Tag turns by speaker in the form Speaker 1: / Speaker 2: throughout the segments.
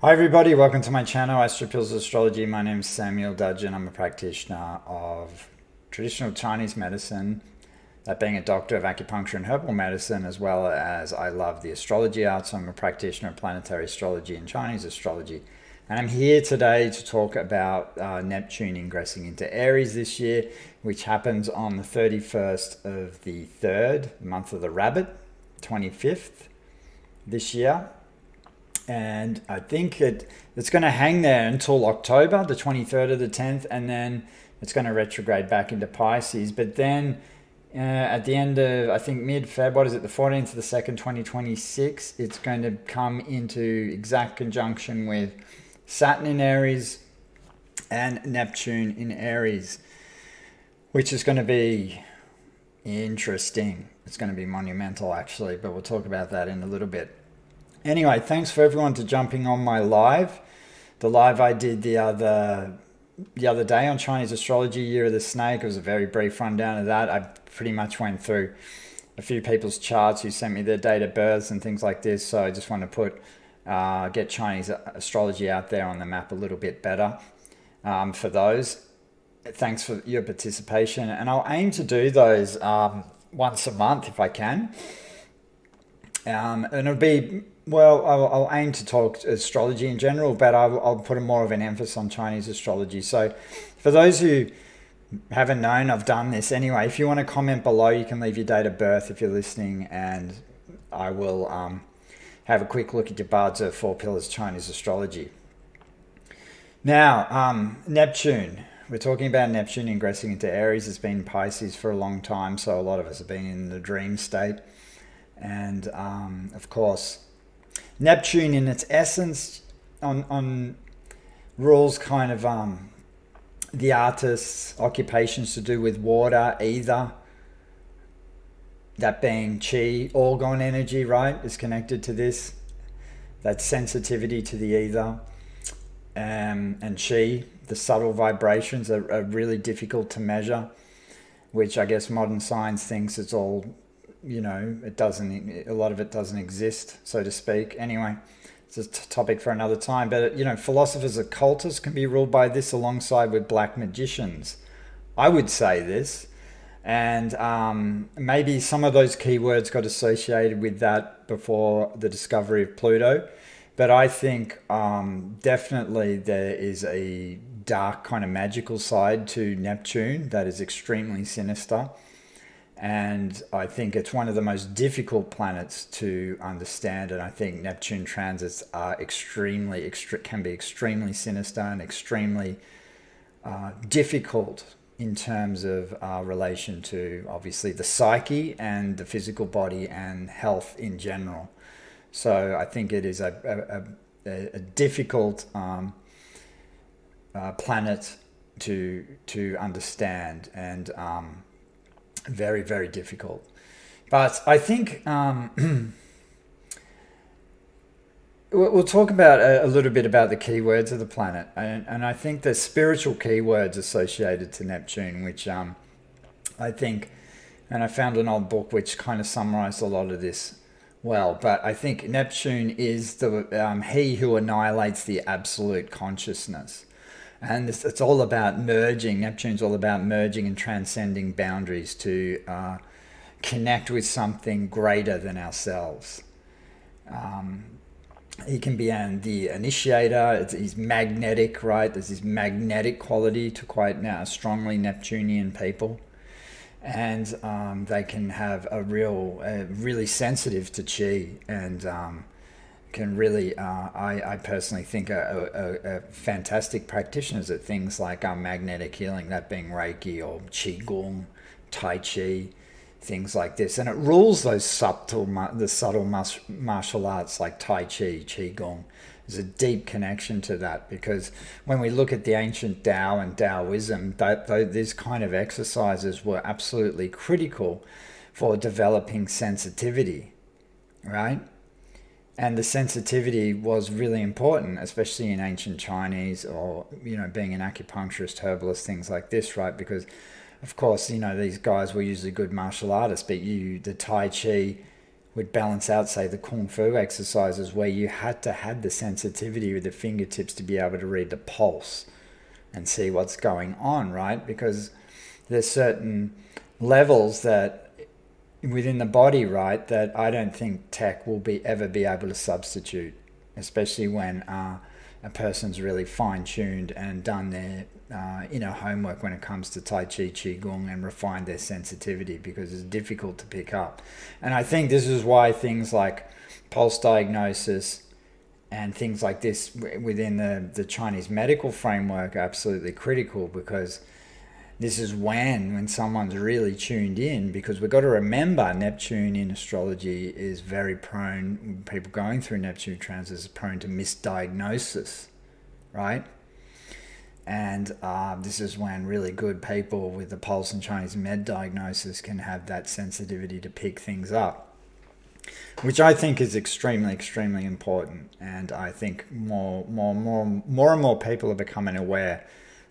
Speaker 1: Hi everybody, welcome to my channel, Astropills Astrology. My name is Samuel Dudgeon. I'm a practitioner of traditional Chinese medicine, that being a doctor of acupuncture and herbal medicine, as well as I love the astrology arts. So I'm a practitioner of planetary astrology and Chinese astrology. And I'm here today to talk about Neptune ingressing into Aries this year, which happens on the 31st of the 3rd, month of the rabbit, 25th this year. And I think it's going to hang there until October, the 23rd of the 10th, and then it's going to retrograde back into Pisces. But then at the end of, I think, mid-Feb, what is it, the 14th of the 2nd, 2026, it's going to come into exact conjunction with Saturn in Aries and Neptune in Aries, which is going to be interesting. It's going to be monumental, actually, but we'll talk about that in a little bit. Anyway, thanks for everyone to jumping on my live. The live I did the other day on Chinese astrology, Year of the Snake. It was a very brief rundown of that. I pretty much went through a few people's charts who sent me their date of births and things like this. So I just want to get Chinese astrology out there on the map a little bit better for those. Thanks for your participation, and I'll aim to do those once a month if I can. And it'll be, well, I'll aim to talk astrology in general, but I'll put more of an emphasis on Chinese astrology. So for those who haven't known, I've done this anyway. If you want to comment below, you can leave your date of birth if you're listening, and I will have a quick look at your Bards of Four Pillars Chinese astrology. Now, Neptune. We're talking about Neptune ingressing into Aries. It's been Pisces for a long time, so a lot of us have been in the dream state. And of course, Neptune in its essence on rules kind of the artists' occupations to do with water, ether, that being chi, orgone energy, right, is connected to this. That sensitivity to the ether and chi, the subtle vibrations are really difficult to measure, which I guess modern science thinks it's all, it doesn't, a lot of it doesn't exist, so to speak. Anyway, it's a topic for another time. But, philosophers, occultists can be ruled by this alongside with black magicians. I would say this. And maybe some of those keywords got associated with that before the discovery of Pluto. But I think definitely there is a dark kind of magical side to Neptune that is extremely sinister. And I think it's one of the most difficult planets to understand. And I think Neptune transits are can be extremely sinister and extremely difficult in terms of relation to obviously the psyche and the physical body and health in general. So I think it is a difficult planet to understand, and very, very difficult. But I think we'll talk about a little bit about the keywords of the planet, and I think the spiritual keywords associated to Neptune, which I think, and I found an old book which kind of summarized a lot of this well, but I think Neptune is the he who annihilates the absolute consciousness. And it's all about merging. Neptune's all about merging and transcending boundaries to connect with something greater than ourselves. He can be the initiator. He's magnetic, right? There's this magnetic quality to quite now strongly Neptunian people. And they can have really sensitive to chi, and can really, I personally think are fantastic practitioners at things like magnetic healing, that being Reiki or Qigong, Tai Chi, things like this. And it rules those subtle martial arts like Tai Chi, Qigong. There's a deep connection to that, because when we look at the ancient Tao and Taoism, these kind of exercises were absolutely critical for developing sensitivity, right? And the sensitivity was really important, especially in ancient Chinese, or, being an acupuncturist, herbalist, things like this, right? Because, of course, these guys were usually good martial artists, but the Tai Chi would balance out, say, the Kung Fu exercises where you had to have the sensitivity with the fingertips to be able to read the pulse and see what's going on, right? Because there's certain levels that within the body, right, that I don't think tech will ever be able to substitute, especially when a person's really fine-tuned and done their inner homework when it comes to Tai Chi, Qigong, and refined their sensitivity, because it's difficult to pick up. And I think this is why things like pulse diagnosis and things like this within the Chinese medical framework are absolutely critical, because this is when someone's really tuned in, because we've got to remember Neptune in astrology is very prone, people going through Neptune transits are prone to misdiagnosis, right? And this is when really good people with the pulse and Chinese med diagnosis can have that sensitivity to pick things up, which I think is extremely, extremely important. And I think more and more people are becoming aware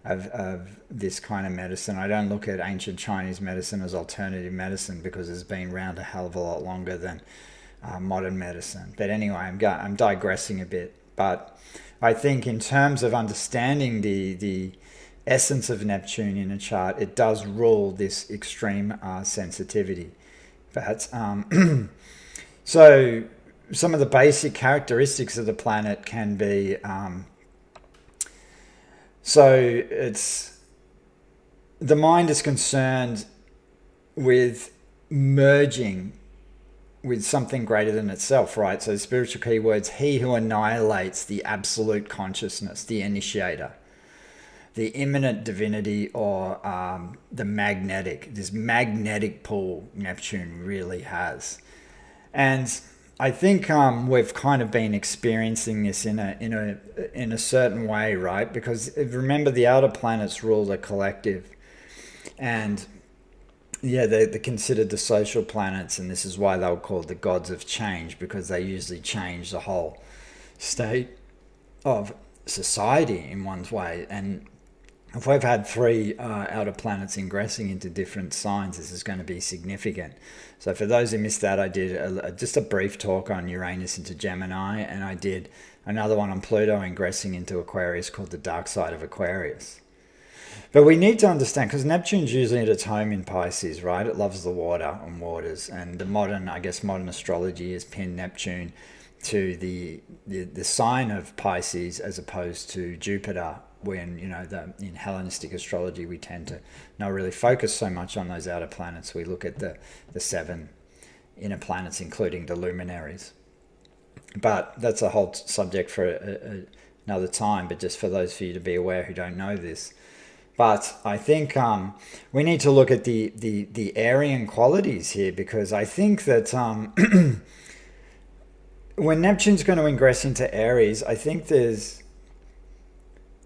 Speaker 1: of this kind of medicine. I don't look at ancient Chinese medicine as alternative medicine, because it's been around a hell of a lot longer than modern medicine. But anyway, I'm digressing a bit. But I think in terms of understanding the essence of Neptune in a chart, it does rule this extreme sensitivity. But so some of the basic characteristics of the planet can be so it's the mind is concerned with merging with something greater than itself, right? So the spiritual keywords: he who annihilates the absolute consciousness, the initiator, the immanent divinity, or this magnetic pull Neptune really has. And I think we've kind of been experiencing this in a certain way, right? Because remember, the outer planets rule the collective, and yeah, they're considered the social planets, and this is why they were called the gods of change, because they usually change the whole state of society in one's way. And if we've had 3 outer planets ingressing into different signs, this is going to be significant. So for those who missed that, I did just a brief talk on Uranus into Gemini, and I did another one on Pluto ingressing into Aquarius called the dark side of Aquarius. But we need to understand, because Neptune's usually at its home in Pisces, right? It loves the water and waters, and the modern astrology has pinned Neptune to the sign of Pisces as opposed to Jupiter, when in Hellenistic astrology we tend to not really focus so much on those outer planets. We look at the 7 inner planets, including the luminaries. But that's a whole subject for another time, but just for those of you to be aware who don't know this. But I think we need to look at the Aryan qualities here, because I think that when Neptune's going to ingress into Aries, I think there's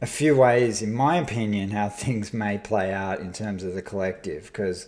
Speaker 1: a few ways, in my opinion, how things may play out in terms of the collective, because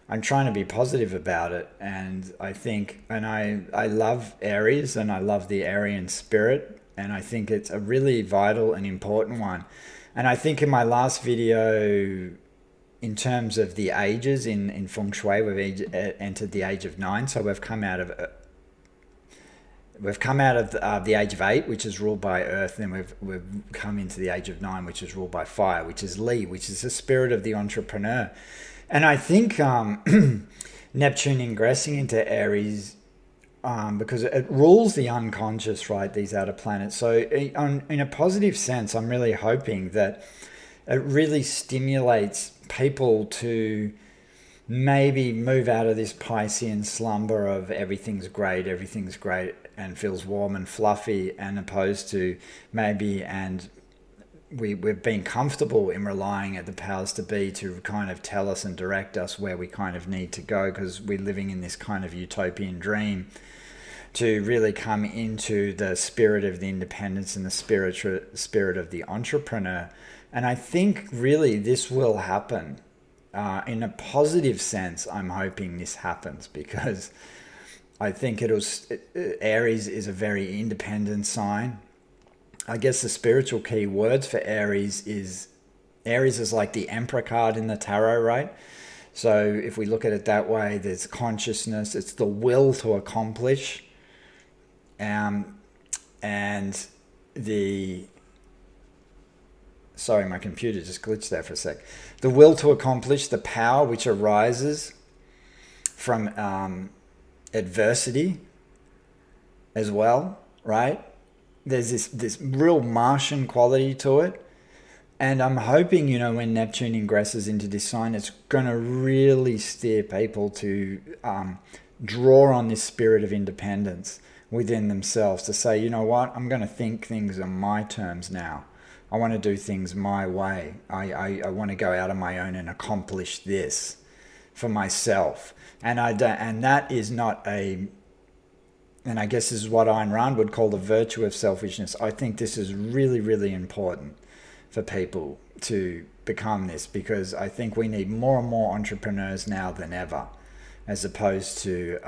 Speaker 1: I'm trying to be positive about it. And I think, and I love Aries, and I love the Aryan spirit, and I think it's a really vital and important one. And I think in my last video, in terms of the ages in Feng Shui, we've entered the age of 9. So we've come out of the age of 8, which is ruled by Earth, and we've come into the age of 9, which is ruled by fire, which is Li, which is the spirit of the entrepreneur. And I think Neptune ingressing into Aries, because it rules the unconscious, right, these outer planets. So in a positive sense, I'm really hoping that it really stimulates people to maybe move out of this Piscean slumber of everything's great, and feels warm and fluffy, and opposed to maybe, and we've been comfortable in relying at the powers to be to kind of tell us and direct us where we kind of need to go, because we're living in this kind of utopian dream, to really come into the spirit of the independence and the spirit of the entrepreneur. And I think really this will happen. In a positive sense, I'm hoping this happens, because I think Aries is a very independent sign. I guess the spiritual key words for Aries is like the Emperor card in the tarot, right? So if we look at it that way, there's consciousness, it's the will to accomplish, and the, sorry, my computer just glitched there for a sec. The will to accomplish, the power which arises from adversity as well, right? There's this real Martian quality to it. And I'm hoping, when Neptune ingresses into this sign, it's going to really steer people to draw on this spirit of independence within themselves, to say, you know what, I'm going to think things on my terms now. I want to do things my way. I want to go out on my own and accomplish this for myself. And that is not and I guess this is what Ayn Rand would call the virtue of selfishness. I think this is really, really important for people to become this, because I think we need more and more entrepreneurs now than ever, as opposed to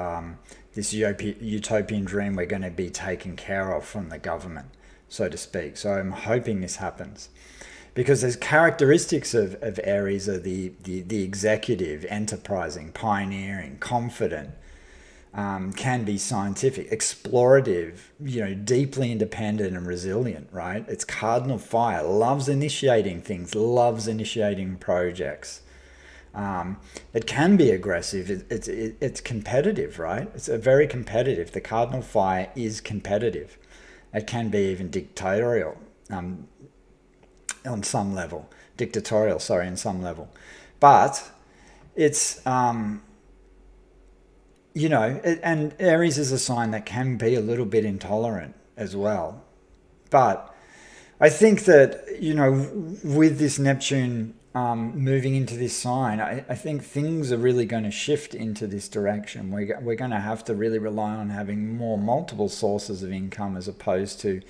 Speaker 1: this utopian dream we're going to be taken care of from the government, so to speak. So I'm hoping this happens, because there's characteristics of Aries are the executive, enterprising, pioneering, confident, can be scientific, explorative, deeply independent and resilient, right? It's cardinal fire, loves initiating things, loves initiating projects. It can be aggressive. It's competitive, right? It's a very competitive. The cardinal fire is competitive. It can be even dictatorial on some level. On some level. But it's... and Aries is a sign that can be a little bit intolerant as well. But I think that, with this Neptune moving into this sign, I think things are really going to shift into this direction. We're going to have to really rely on having more multiple sources of income, as opposed to,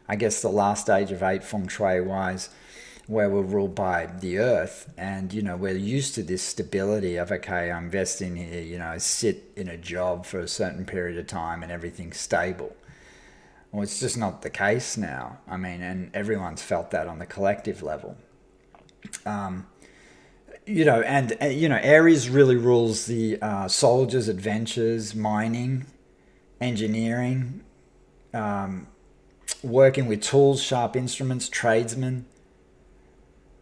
Speaker 1: I guess, the last stage of 8 feng shui-wise, where we're ruled by the earth, and we're used to this stability of, okay, I invest in here, I sit in a job for a certain period of time and everything's stable. Well, it's just not the case now. I mean, and everyone's felt that on the collective level. Aries really rules the soldiers, adventures, mining, engineering, working with tools, sharp instruments, tradesmen,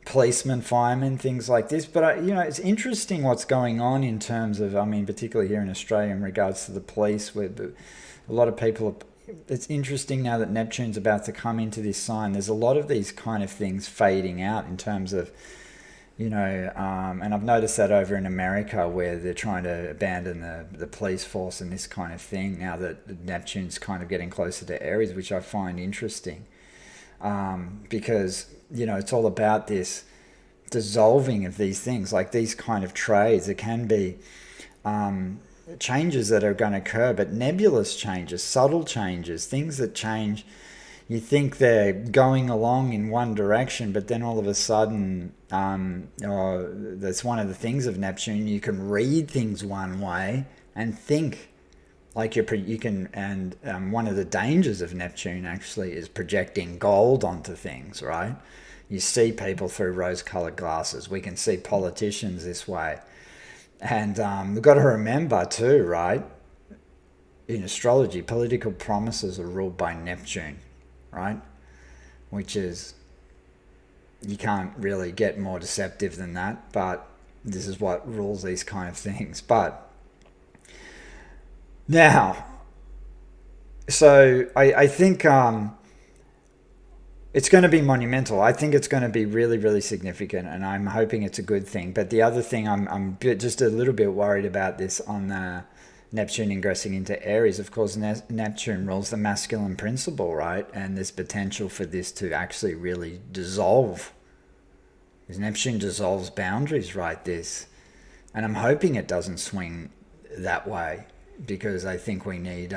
Speaker 1: policemen, firemen, things like this. But it's interesting what's going on in terms of, particularly here in Australia, in regards to the police, where a lot of people it's interesting now that Neptune's about to come into this sign. There's a lot of these kind of things fading out in terms of, and I've noticed that over in America, where they're trying to abandon the police force and this kind of thing, now that Neptune's kind of getting closer to Aries, which I find interesting. Because it's all about this dissolving of these things, like these kind of trades. It can be changes that are going to occur, but nebulous changes, subtle changes, things that change. You think they're going along in one direction, but then all of a sudden, that's one of the things of Neptune. You can read things one way and think like you can, and one of the dangers of Neptune actually is projecting gold onto things, right? You see people through rose-colored glasses. We can see politicians this way. And we've got to remember too, right? In astrology, political promises are ruled by Neptune, right? Which is, you can't really get more deceptive than that, but this is what rules these kind of things. But now, so I think it's going to be monumental. I think it's going to be really, really significant, and I'm hoping it's a good thing. But the other thing, I'm just a little bit worried about this on Neptune ingressing into Aries. Of course, Neptune rules the masculine principle, right? And there's potential for this to actually really dissolve. Because Neptune dissolves boundaries, right? And I'm hoping it doesn't swing that way, because I think we need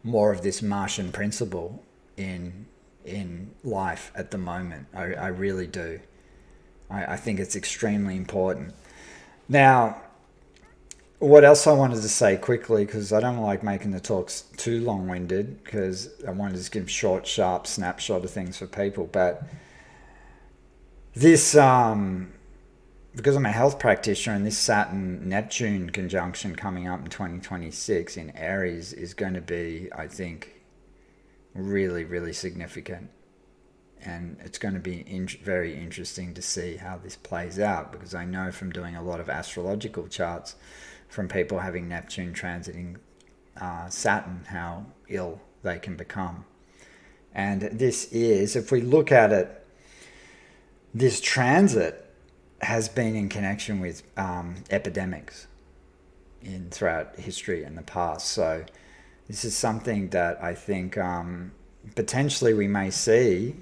Speaker 1: more of this Martian principle in life at the moment. I really do. I think it's extremely important. Now, what else I wanted to say quickly, because I don't like making the talks too long-winded, because I wanted to just give short, sharp snapshot of things for people. But this because I'm a health practitioner, and this Saturn Neptune conjunction coming up in 2026 in Aries is going to be, I think, really, really significant. And it's going to be very interesting to see how this plays out, because I know from doing a lot of astrological charts from people having Neptune transiting Saturn how ill they can become. And this is, if we look at it, this transit has been in connection with epidemics throughout history in the past. So this is something that I think potentially we may see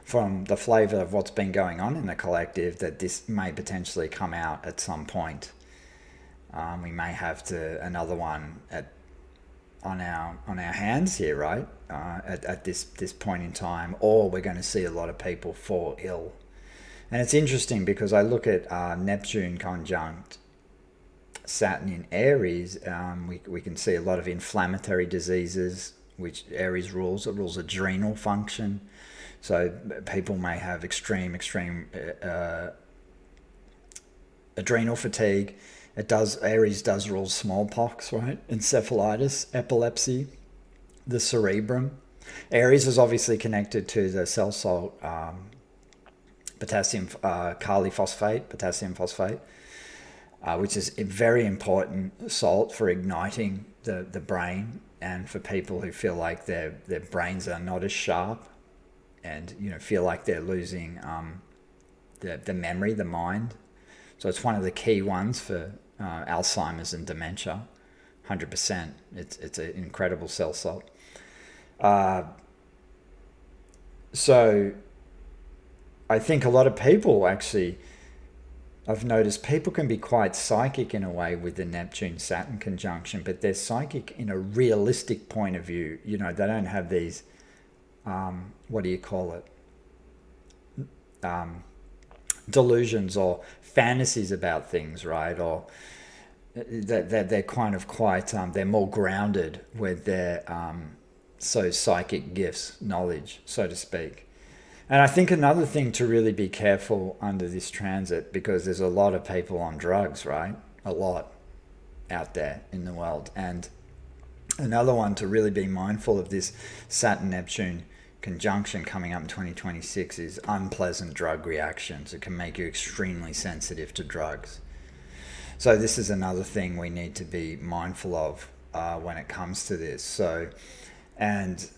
Speaker 1: from the flavour of what's been going on in the collective, that this may potentially come out at some point. We may have another one on our hands here, right? At this point in time, or we're going to see a lot of people fall ill. And it's interesting because I look at Neptune conjunct Saturn in Aries. We can see a lot of inflammatory diseases, which Aries rules. It rules adrenal function. So people may have extreme adrenal fatigue. Aries does rule smallpox, right? Encephalitis, epilepsy, the cerebrum. Aries is obviously connected to the cell salt, potassium phosphate, which is a very important salt for igniting the brain, and for people who feel like their brains are not as sharp, and feel like they're losing the memory, the mind. So it's one of the key ones for Alzheimer's and dementia. 100%. It's an incredible cell salt. So I think a lot of people actually, I've noticed people can be quite psychic in a way with the Neptune-Saturn conjunction, but they're psychic in a realistic point of view. They don't have these, what do you call it? Delusions or fantasies about things, right? Or they're kind of quite, they're more grounded with their psychic gifts, knowledge, so to speak. And I think another thing to really be careful under this transit, because there's a lot of people on drugs, right? A lot out there in the world. And another one to really be mindful of this Saturn-Neptune conjunction coming up in 2026 is unpleasant drug reactions. It can make you extremely sensitive to drugs. So this is another thing we need to be mindful of when it comes to this. So, and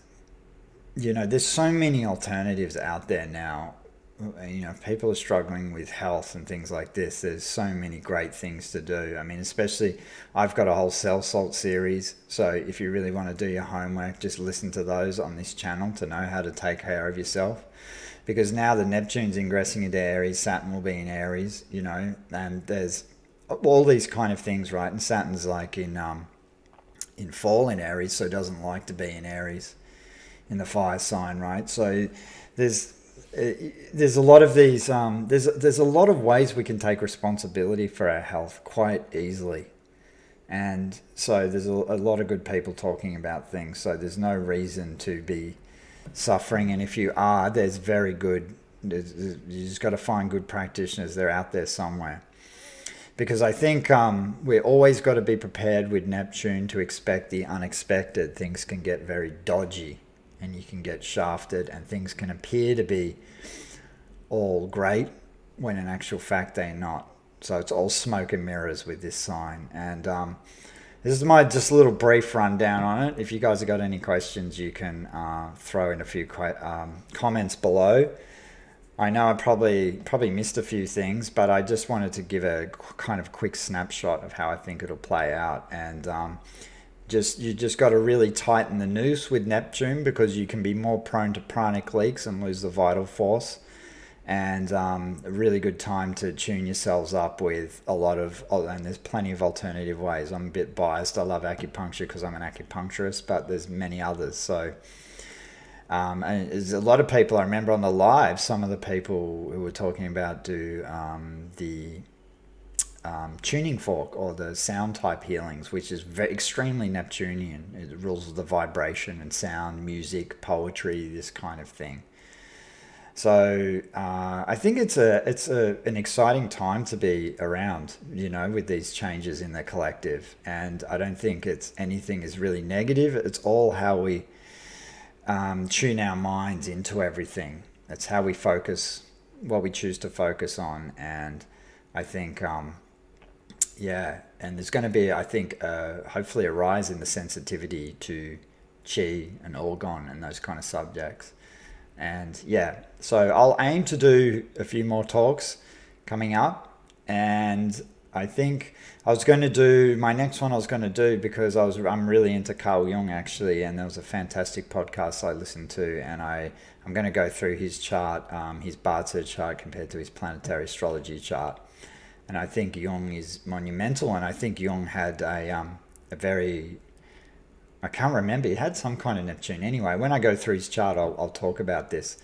Speaker 1: there's so many alternatives out there now. If people are struggling with health and things like this, there's so many great things to do. I mean, especially, I've got a whole cell salt series. So if you really want to do your homework, just listen to those on this channel to know how to take care of yourself. Because now the Neptune's ingressing into Aries, Saturn will be in Aries, and there's all these kind of things, right? And Saturn's like in fall in Aries, so it doesn't like to be in Aries, in the fire sign, right? So there's a lot of these there's a lot of ways we can take responsibility for our health quite easily, and so there's a lot of good people talking about things. So there's no reason to be suffering, and if you are, you just got to find good practitioners. They're out there somewhere. Because I think we're always got to be prepared with Neptune to expect the unexpected. Things can get very dodgy, and you can get shafted, and things can appear to be all great when in actual fact they're not. So it's all smoke and mirrors with this sign. And this is my just a little brief rundown on it. If you guys have got any questions, you can throw in a few comments below. I know I probably missed a few things, but I just wanted to give a kind of quick snapshot of how I think it'll play out. And you just got to really tighten the noose with Neptune, because you can be more prone to pranic leaks and lose the vital force. And a really good time to tune yourselves up with and there's plenty of alternative ways. I'm a bit biased. I love acupuncture because I'm an acupuncturist, but there's many others. So and there's a lot of people, I remember on the live, some of the people who were talking about do the tuning fork or the sound type healings, which is extremely Neptunian. It rules the vibration and sound, music, poetry, this kind of thing. So I think an exciting time to be around, with these changes in the collective. And I don't think it's anything is really negative. It's all how we tune our minds into everything. It's how we focus, what we choose to focus on. And I think, yeah, and there's going to be, I think, hopefully a rise in the sensitivity to chi and orgone and those kind of subjects. And yeah, so I'll aim to do a few more talks coming up. And I think I was going to do my next one. I was going to do because I'm really into Carl Jung actually, and there was a fantastic podcast I listened to, and I'm going to go through his chart, his Barzo chart compared to his planetary astrology chart. And I think Jung is monumental, and I think Jung had a very, I can't remember. He had some kind of Neptune. Anyway, when I go through his chart, I'll talk about this.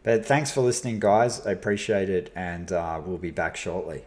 Speaker 1: But thanks for listening, guys. I appreciate it, and we'll be back shortly.